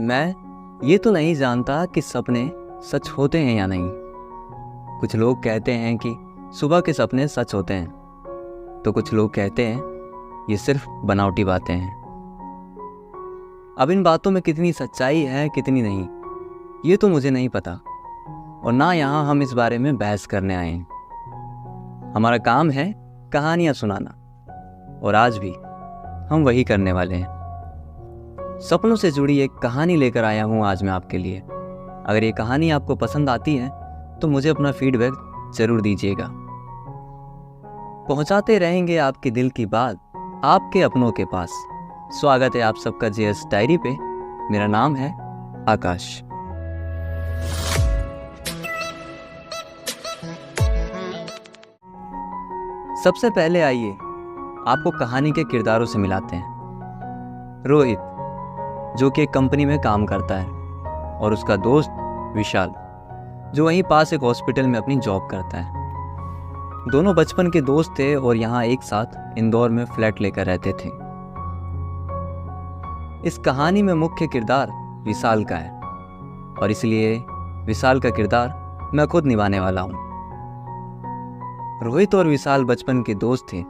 मैं ये तो नहीं जानता कि सपने सच होते हैं या नहीं। कुछ लोग कहते हैं कि सुबह के सपने सच होते हैं, तो कुछ लोग कहते हैं ये सिर्फ बनावटी बातें हैं। अब इन बातों में कितनी सच्चाई है कितनी नहीं, ये तो मुझे नहीं पता, और ना यहाँ हम इस बारे में बहस करने आए हैं। हमारा काम है कहानियाँ सुनाना, और आज भी हम वही करने वाले हैं। सपनों से जुड़ी एक कहानी लेकर आया हूँ आज मैं आपके लिए। अगर ये कहानी आपको पसंद आती है तो मुझे अपना फीडबैक जरूर दीजिएगा। पहुंचाते रहेंगे आपके दिल की बात आपके अपनों के पास। स्वागत है आप सबका जेएस डायरी पे। मेरा नाम है आकाश। सबसे पहले आइए आपको कहानी के किरदारों से मिलाते हैं। रोहित, जो कि एक कंपनी में काम करता है, और उसका दोस्त विशाल, जो वहीं पास एक हॉस्पिटल में अपनी जॉब करता है। दोनों बचपन के दोस्त थे और यहाँ एक साथ इंदौर में फ्लैट लेकर रहते थे। इस कहानी में मुख्य किरदार विशाल का है, और इसलिए विशाल का किरदार मैं खुद निभाने वाला हूँ। रोहित और विशाल बचपन के दोस्त थे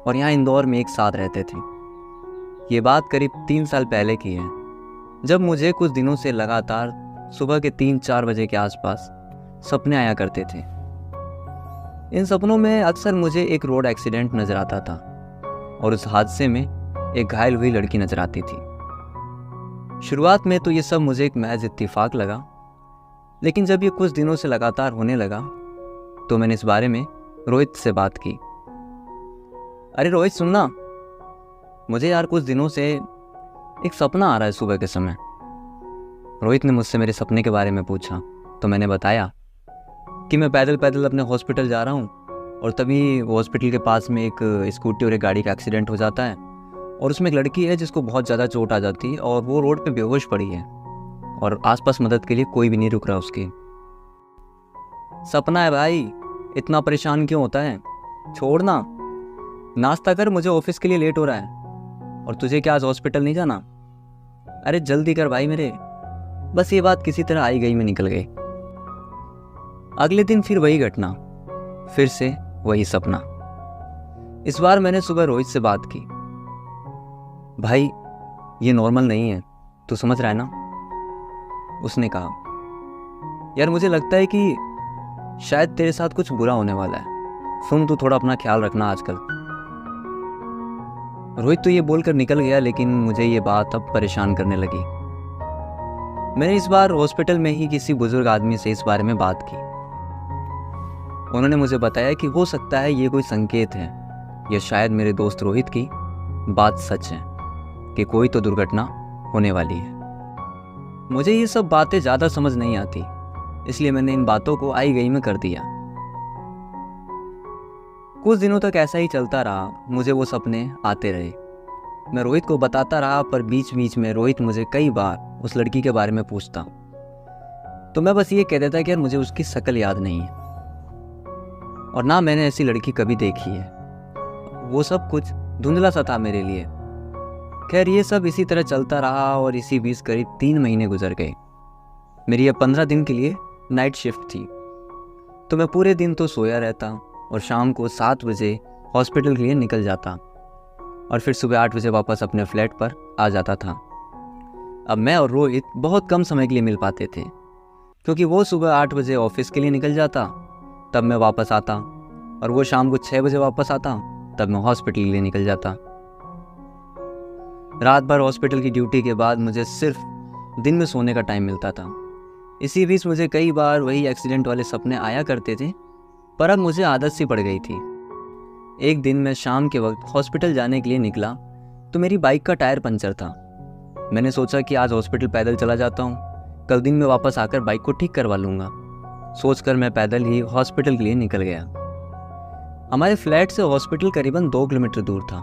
और यहाँ इंदौर में एक साथ रहते थे। ये बात करीब 3 साल पहले की है, जब मुझे कुछ दिनों से लगातार सुबह के 3-4 बजे के आसपास सपने आया करते थे। इन सपनों में अक्सर मुझे एक रोड एक्सीडेंट नजर आता था, और उस हादसे में एक घायल हुई लड़की नजर आती थी। शुरुआत में तो ये सब मुझे एक महज इत्तेफाक लगा, लेकिन जब ये कुछ दिनों से लगातार होने लगा तो मैंने इस बारे में रोहित से बात की। अरे रोहित, सुनना, मुझे यार कुछ दिनों से एक सपना आ रहा है सुबह के समय। रोहित ने मुझसे मेरे सपने के बारे में पूछा, तो मैंने बताया कि मैं पैदल पैदल अपने हॉस्पिटल जा रहा हूँ, और तभी हॉस्पिटल के पास में एक स्कूटी और एक गाड़ी का एक्सीडेंट हो जाता है, और उसमें एक लड़की है जिसको बहुत ज़्यादा चोट आ जाती है, और वो रोड पे बेहोश पड़ी है, और आसपास मदद के लिए कोई भी नहीं रुक रहा उसकी। सपना है भाई, इतना परेशान क्यों होता है? छोड़ना, नाश्ता कर, मुझे ऑफिस के लिए लेट हो रहा है। और तुझे क्या आज हॉस्पिटल नहीं जाना? अरे जल्दी कर भाई मेरे। बस ये बात किसी तरह आई गई में निकल गई। अगले दिन फिर वही घटना, फिर से वही सपना। इस बार मैंने सुबह रोहित से बात की। भाई ये नॉर्मल नहीं है, तू समझ रहा है ना? उसने कहा, यार मुझे लगता है कि शायद तेरे साथ कुछ बुरा होने वाला है। सुन, तू थोड़ा अपना ख्याल रखना आजकल। रोहित तो ये बोलकर निकल गया, लेकिन मुझे ये बात अब परेशान करने लगी। मैंने इस बार हॉस्पिटल में ही किसी बुजुर्ग आदमी से इस बारे में बात की। उन्होंने मुझे बताया कि हो सकता है ये कोई संकेत है, या शायद मेरे दोस्त रोहित की बात सच है कि कोई तो दुर्घटना होने वाली है। मुझे ये सब बातें ज़्यादा समझ नहीं आती, इसलिए मैंने इन बातों को आई गई में कर दिया। कुछ दिनों तक ऐसा ही चलता रहा। मुझे वो सपने आते रहे, मैं रोहित को बताता रहा, पर बीच बीच में रोहित मुझे कई बार उस लड़की के बारे में पूछता, तो मैं बस ये कह देता कि यार मुझे उसकी शक्ल याद नहीं है, और ना मैंने ऐसी लड़की कभी देखी है। वो सब कुछ धुंधला सा था मेरे लिए। खैर, ये सब इसी तरह चलता रहा, और इसी बीच करीब 3 महीने गुजर गए। मेरी यह 15 दिन के लिए नाइट शिफ्ट थी, तो मैं पूरे दिन तो सोया रहता और शाम को 7 बजे हॉस्पिटल के लिए निकल जाता, और फिर सुबह 8 बजे वापस अपने फ्लैट पर आ जाता था। अब मैं और रोहित बहुत कम समय के लिए मिल पाते थे, क्योंकि वो सुबह 8 बजे ऑफिस के लिए निकल जाता, तब मैं वापस आता, और वो शाम को 6 बजे वापस आता, तब मैं हॉस्पिटल के लिए निकल जाता। रात भर हॉस्पिटल की ड्यूटी के बाद मुझे सिर्फ दिन में सोने का टाइम मिलता था। इसी बीच मुझे कई बार वही एक्सीडेंट वाले सपने आया करते थे, पर अब मुझे आदत सी पड़ गई थी। एक दिन मैं शाम के वक्त हॉस्पिटल जाने के लिए निकला, तो मेरी बाइक का टायर पंचर था। मैंने सोचा कि आज हॉस्पिटल पैदल चला जाता हूँ, कल दिन में वापस आकर बाइक को ठीक करवा लूँगा। सोचकर मैं पैदल ही हॉस्पिटल के लिए निकल गया। हमारे फ्लैट से हॉस्पिटल करीबन 2 किलोमीटर दूर था,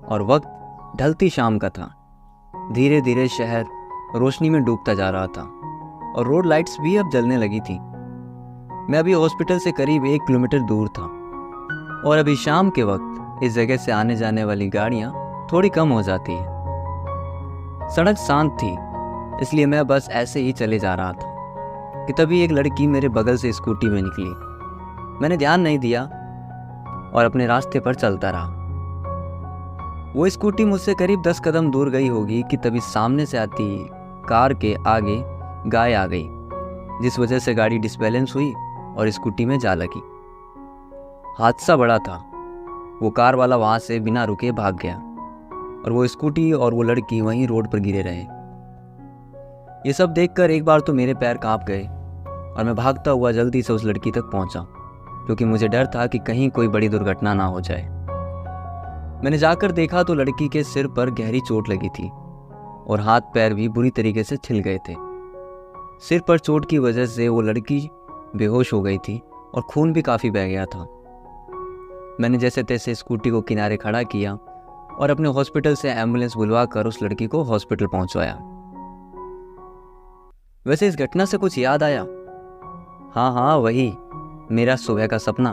और वक्त ढलती शाम का था। धीरे धीरे शहर रोशनी में डूबता जा रहा था, और रोड लाइट्स भी अब जलने लगी थी। मैं अभी हॉस्पिटल से करीब 1 किलोमीटर दूर था, और अभी शाम के वक्त इस जगह से आने जाने वाली गाड़ियां थोड़ी कम हो जाती है। सड़क शांत थी, इसलिए मैं बस ऐसे ही चले जा रहा था कि तभी एक लड़की मेरे बगल से स्कूटी में निकली। मैंने ध्यान नहीं दिया और अपने रास्ते पर चलता रहा। वो स्कूटी मुझसे करीब 10 कदम दूर गई होगी कि तभी सामने से आती कार के आगे गाय आ गई, जिस वजह से गाड़ी डिसबैलेंस हुई और स्कूटी में जा लगी। हादसा बड़ा था। वो कार वाला वहाँ से बिना रुके भाग गया और वो स्कूटी और वो लड़की वहीं रोड पर गिरे रहे। ये सब देखकर एक बार तो मेरे पैर कांप गए और मैं भागता हुआ जल्दी से उस लड़की तक पहुंचा, क्योंकि मुझे डर था कि कहीं कोई बड़ी दुर्घटना ना हो जाए। मैंने जाकर देखा तो लड़की के सिर पर गहरी चोट लगी थी और हाथ पैर भी बुरी तरीके से छिल गए थे। सिर पर चोट की वजह से वो लड़की बेहोश हो गई थी और खून भी काफ़ी बह गया था। मैंने जैसे तैसे स्कूटी को किनारे खड़ा किया और अपने हॉस्पिटल से एम्बुलेंस बुलवा कर उस लड़की को हॉस्पिटल पहुंचवाया। वैसे इस घटना से कुछ याद आया? हाँ, वही मेरा सुबह का सपना।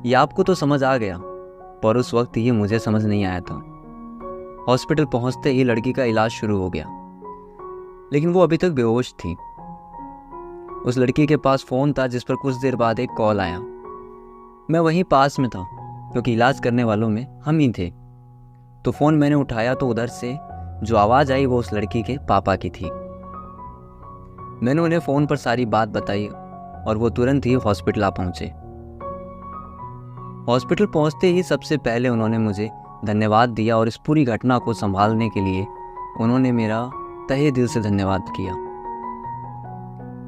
ये आपको तो समझ आ गया, पर उस वक्त ये मुझे समझ नहीं आया था। हॉस्पिटल पहुंचते ही लड़की का इलाज शुरू हो गया, लेकिन वो अभी तक बेहोश थी। उस लड़की के पास फ़ोन था जिस पर कुछ देर बाद एक कॉल आया। मैं वहीं पास में था, क्योंकि इलाज करने वालों में हम ही थे। तो फ़ोन मैंने उठाया तो उधर से जो आवाज़ आई वो उस लड़की के पापा की थी। मैंने उन्हें फ़ोन पर सारी बात बताई और वो तुरंत ही हॉस्पिटल आ पहुँचे। हॉस्पिटल पहुँचते ही सबसे पहले उन्होंने मुझे धन्यवाद दिया और इस पूरी घटना को संभालने के लिए उन्होंने मेरा तहे दिल से धन्यवाद किया।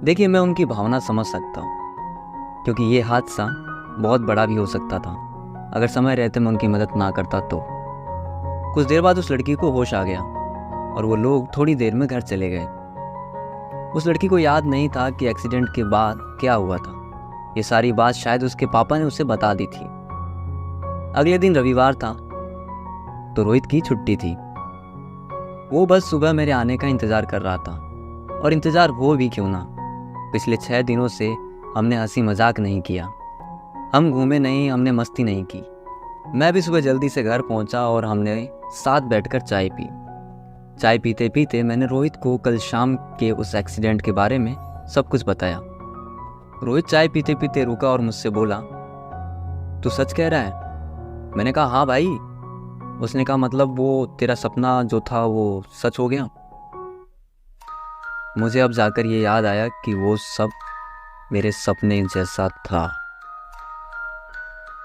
देखिए, मैं उनकी भावना समझ सकता हूँ, क्योंकि ये हादसा बहुत बड़ा भी हो सकता था अगर समय रहते मैं उनकी मदद ना करता तो। कुछ देर बाद उस लड़की को होश आ गया और वो लोग थोड़ी देर में घर चले गए। उस लड़की को याद नहीं था कि एक्सीडेंट के बाद क्या हुआ था। ये सारी बात शायद उसके पापा ने उसे बता दी थी। अगले दिन रविवार था तो रोहित की छुट्टी थी। वो बस सुबह मेरे आने का इंतज़ार कर रहा था, और इंतज़ार हो भी क्यों ना। पिछले 6 दिनों से हमने हंसी मजाक नहीं किया, हम घूमे नहीं, हमने मस्ती नहीं की। मैं भी सुबह जल्दी से घर पहुंचा और हमने साथ बैठकर चाय पी। चाय पीते पीते मैंने रोहित को कल शाम के उस एक्सीडेंट के बारे में सब कुछ बताया। रोहित चाय पीते पीते रुका और मुझसे बोला, तू सच कह रहा है? मैंने कहा, हाँ भाई। उसने कहा, मतलब वो तेरा सपना जो था वो सच हो गया? मुझे अब जाकर ये याद आया कि वो सब मेरे सपने जैसा था।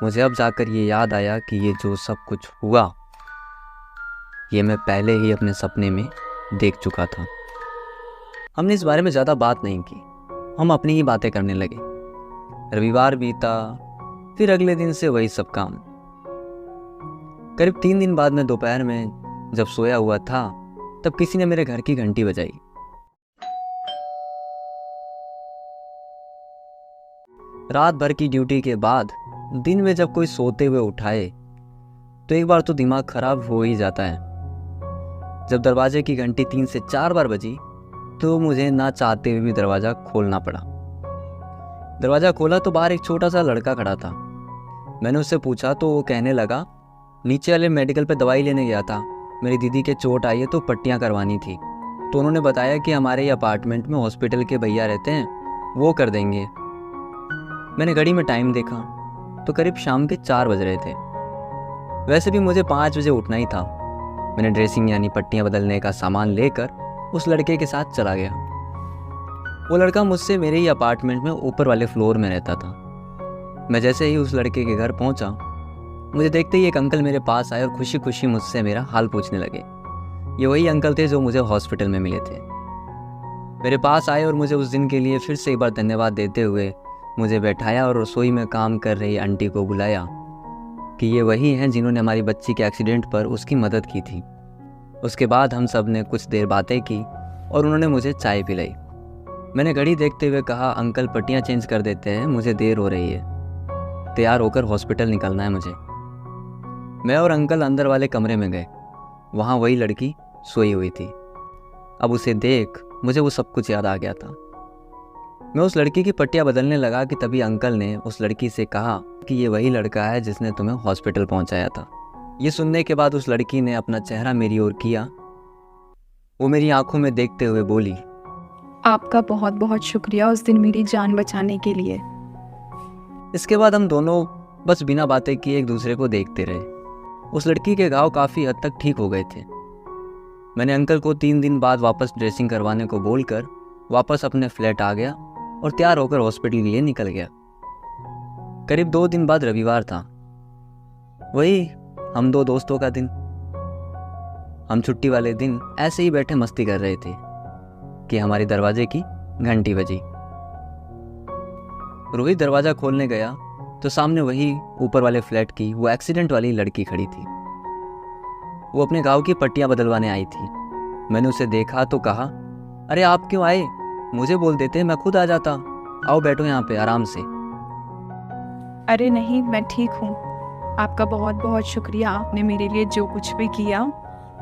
मुझे अब जाकर ये याद आया कि ये जो सब कुछ हुआ ये मैं पहले ही अपने सपने में देख चुका था। हमने इस बारे में ज़्यादा बात नहीं की, हम अपनी ही बातें करने लगे। रविवार बीता, फिर अगले दिन से वही सब काम। करीब 3 दिन बाद मैं दोपहर में जब सोया हुआ था तब किसी ने मेरे घर की घंटी बजाई। रात भर की ड्यूटी के बाद दिन में जब कोई सोते हुए उठाए तो एक बार तो दिमाग खराब हो ही जाता है। जब दरवाजे की घंटी 3 से 4 बार बजी तो मुझे ना चाहते हुए भी दरवाज़ा खोलना पड़ा। दरवाज़ा खोला तो बाहर एक छोटा सा लड़का खड़ा था। मैंने उससे पूछा तो वो कहने लगा, नीचे वाले मेडिकल पे दवाई लेने गया था, मेरी दीदी के चोट आई है तो पट्टियाँ करवानी थी। तो उन्होंने बताया कि हमारे ही अपार्टमेंट में हॉस्पिटल के भैया रहते हैं, वो कर देंगे। मैंने घड़ी में टाइम देखा तो करीब शाम के 4 बज रहे थे। वैसे भी मुझे 5 बजे उठना ही था। मैंने ड्रेसिंग यानी पट्टियाँ बदलने का सामान लेकर उस लड़के के साथ चला गया। वो लड़का मुझसे मेरे ही अपार्टमेंट में ऊपर वाले फ्लोर में रहता था। मैं जैसे ही उस लड़के के घर पहुंचा, मुझे देखते ही एक अंकल मेरे पास आए और खुशी खुशी मुझसे मेरा हाल पूछने लगे। ये वही अंकल थे जो मुझे हॉस्पिटल में मिले थे। मेरे पास आए और मुझे उस दिन के लिए फिर से एक बार धन्यवाद देते हुए मुझे बैठाया और रसोई में काम कर रही आंटी को बुलाया कि ये वही हैं जिन्होंने हमारी बच्ची के एक्सीडेंट पर उसकी मदद की थी। उसके बाद हम सब ने कुछ देर बातें की और उन्होंने मुझे चाय पिलाई। मैंने घड़ी देखते हुए कहा, अंकल पट्टियाँ चेंज कर देते हैं, मुझे देर हो रही है, तैयार होकर हॉस्पिटल निकलना है मुझे। मैं और अंकल अंदर वाले कमरे में गए। वहाँ वही लड़की सोई हुई थी। अब उसे देख मुझे वो सब कुछ याद आ गया था। मैं उस लड़की की पट्टियाँ बदलने लगा कि तभी अंकल ने उस लड़की से कहा कि ये वही लड़का है जिसने तुम्हें हॉस्पिटल पहुंचाया था। ये सुनने के बाद उस लड़की ने अपना चेहरा मेरी ओर किया वो मेरी आंखों में देखते हुए बोली, आपका बहुत बहुत शुक्रिया उस दिन मेरी जान बचाने के लिए। इसके बाद हम दोनों बस बिना बातें किए एक दूसरे को देखते रहे। उस लड़की के घाव काफ़ी हद तक ठीक हो गए थे। मैंने अंकल को 3 दिन बाद वापस ड्रेसिंग करवाने को बोलकर वापस अपने फ्लैट आ गया और तैयार होकर हॉस्पिटल के लिए निकल गया। करीब 2 दिन बाद रविवार था, वही हम 2 दोस्तों का दिन। हम छुट्टी वाले दिन ऐसे ही बैठे मस्ती कर रहे थे कि हमारे दरवाजे की घंटी बजी। रोहित दरवाज़ा खोलने गया तो सामने वही ऊपर वाले फ्लैट की वो एक्सीडेंट वाली लड़की खड़ी थी। वो अपने गांव की पट्टियां बदलवाने आई थी। मैंने उसे देखा तो कहा, अरे आप क्यों आए? मुझे बोल देते, मैं खुद आ जाता। आओ बैठो यहाँ पे आराम से। अरे नहीं, मैं ठीक हूँ। आपका बहुत बहुत शुक्रिया, आपने मेरे लिए जो कुछ भी किया।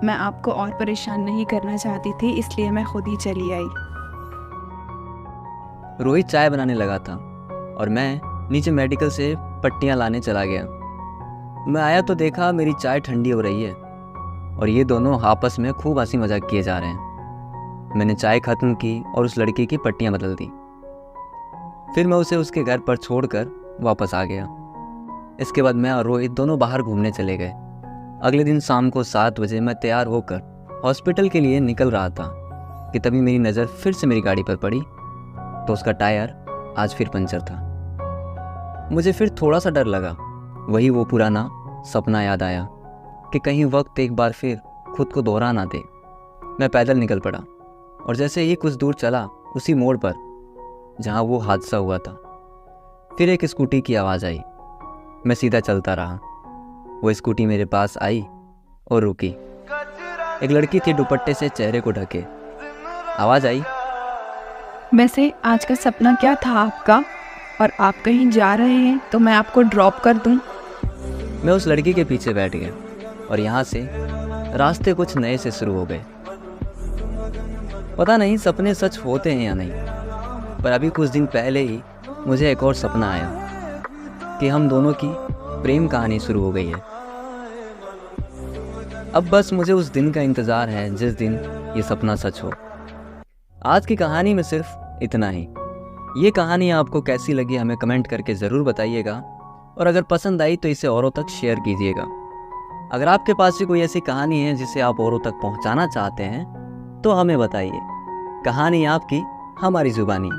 मैं आपको और परेशान नहीं करना चाहती थी, इसलिए मैं खुद ही चली आई। रोहित चाय बनाने लगा था और मैं नीचे मेडिकल से पट्टियां लाने चला गया। मैं आया तो देखा मेरी चाय ठंडी हो रही है और ये दोनों आपस में खूब हंसी मजाक किए जा रहे हैं। मैंने चाय खत्म की और उस लड़की की पट्टियां बदल दी। फिर मैं उसे उसके घर पर छोड़कर वापस आ गया। इसके बाद मैं और रोहित दोनों बाहर घूमने चले गए। अगले दिन शाम को 7 बजे मैं तैयार होकर हॉस्पिटल के लिए निकल रहा था कि तभी मेरी नज़र फिर से मेरी गाड़ी पर पड़ी तो उसका टायर आज फिर पंचर था। मुझे फिर थोड़ा सा डर लगा। वही वो पुराना सपना याद आया कि कहीं वक्त एक बार फिर खुद को दोहरा ना दे। मैं पैदल निकल पड़ा और जैसे ही कुछ दूर चला उसी मोड़ पर जहाँ वो हादसा हुआ था, फिर एक स्कूटी की आवाज़ आई। मैं सीधा चलता रहा। वो स्कूटी मेरे पास आई और रुकी। एक लड़की थी दुपट्टे से चेहरे को ढके। आवाज़ आई, वैसे आज का सपना क्या था आपका, और आप कहीं जा रहे हैं तो मैं आपको ड्रॉप कर दूं? मैं उस लड़की के पीछे बैठ गया और यहाँ से रास्ते कुछ नए से शुरू हो गए। पता नहीं सपने सच होते हैं या नहीं, पर अभी कुछ दिन पहले ही मुझे एक और सपना आया कि हम दोनों की प्रेम कहानी शुरू हो गई है। अब बस मुझे उस दिन का इंतज़ार है जिस दिन ये सपना सच हो। आज की कहानी में सिर्फ इतना ही। ये कहानी आपको कैसी लगी हमें कमेंट करके ज़रूर बताइएगा और अगर पसंद आई तो इसे औरों तक शेयर कीजिएगा। अगर आपके पास भी कोई ऐसी कहानी है जिसे आप औरों तक पहुंचाना चाहते हैं तो हमें बताइए। कहानी आपकी, हमारी ज़ुबानी।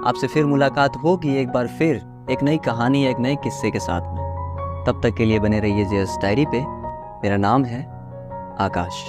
आपसे फिर मुलाकात होगी एक बार फिर एक नई कहानी या एक नए किस्से के साथ में। तब तक के लिए बने रहिए जेएस डायरी पे। मेरा नाम है आकाश।